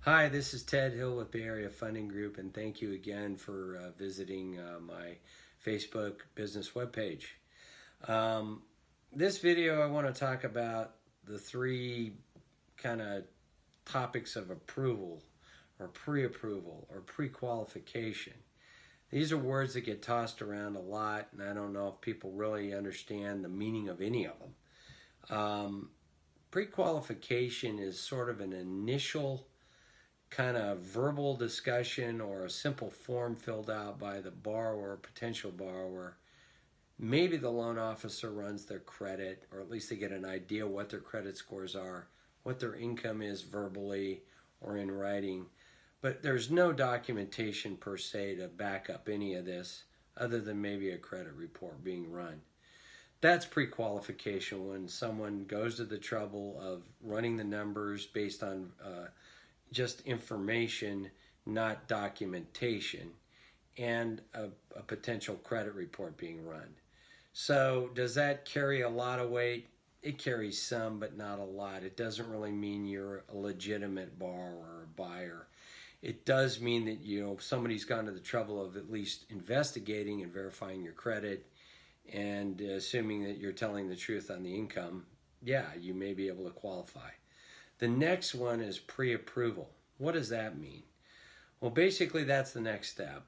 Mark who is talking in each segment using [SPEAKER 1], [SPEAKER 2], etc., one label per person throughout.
[SPEAKER 1] Hi, this is Ted Hill with Bay Area Funding Group, and thank you again for visiting my Facebook business webpage. This video, I want to talk about the three kind of topics of approval, or pre-approval, or pre-qualification. These are words that get tossed around a lot, and I don't know if people really understand the meaning of any of them. Pre-qualification is sort of an initial kind of verbal discussion or a simple form filled out by the borrower, potential borrower. Maybe the loan officer runs their credit, or at least they get an idea what their credit scores are, what their income is verbally or in writing. But there's no documentation per se to back up any of this other than maybe a credit report being run. That's pre-qualification, when someone goes to the trouble of running the numbers based on just information, not documentation, and a potential credit report being run. So does that carry a lot of weight? It carries some, but not a lot. It doesn't really mean you're a legitimate borrower or buyer. It does mean that somebody's gone to the trouble of at least investigating and verifying your credit, and assuming that you're telling the truth on the income. Yeah, you may be able to qualify. The next one is pre-approval. What does that mean? Well, basically that's the next step.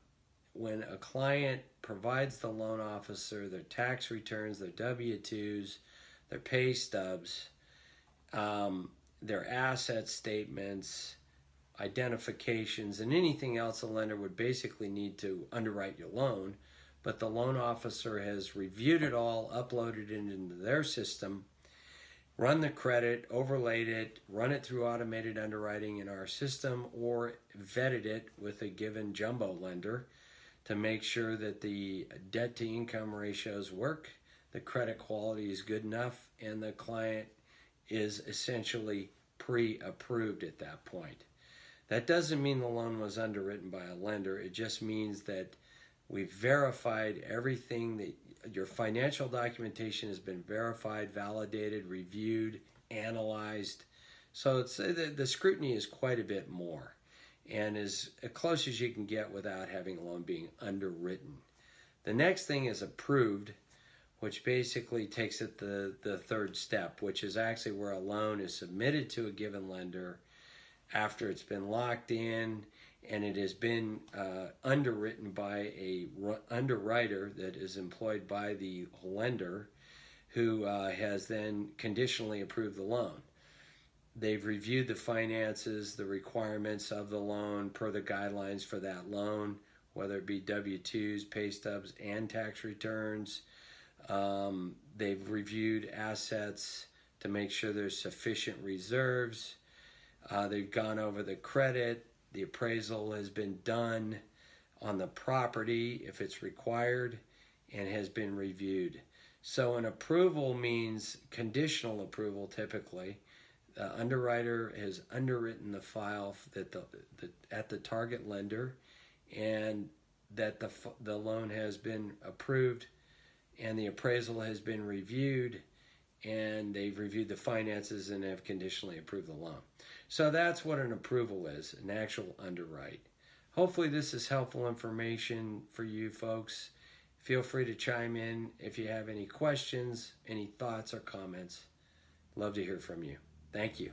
[SPEAKER 1] When a client provides the loan officer their tax returns, their W-2s, their pay stubs, their asset statements, identifications, and anything else a lender would basically need to underwrite your loan, but the loan officer has reviewed it all, uploaded it into their system, run the credit, overlaid it, run it through automated underwriting in our system, or vetted it with a given jumbo lender to make sure that the debt to income ratios work, the credit quality is good enough, and the client is essentially pre-approved at that point. That doesn't mean the loan was underwritten by a lender. It just means that we've verified everything, that your financial documentation has been verified, validated, reviewed, analyzed. So the scrutiny is quite a bit more, and is as close as you can get without having a loan being underwritten. The next thing is approved, which basically takes it the third step, which is actually where a loan is submitted to a given lender after it's been locked in and it has been underwritten by a underwriter that is employed by the lender, who has then conditionally approved the loan. They've reviewed the finances, the requirements of the loan per the guidelines for that loan, whether it be W-2s, pay stubs, and tax returns. They've reviewed assets to make sure there's sufficient reserves. They've gone over the credit. The appraisal has been done on the property if it's required, and has been reviewed. So an approval means conditional approval typically. The underwriter has underwritten the file at the target lender, and that the loan has been approved, and the appraisal has been reviewed, and they've reviewed the finances and have conditionally approved the loan. So that's what an approval is, an actual underwrite. Hopefully this is helpful information for you folks. Feel free to chime in if you have any questions, any thoughts or comments. Love to hear from you. Thank you.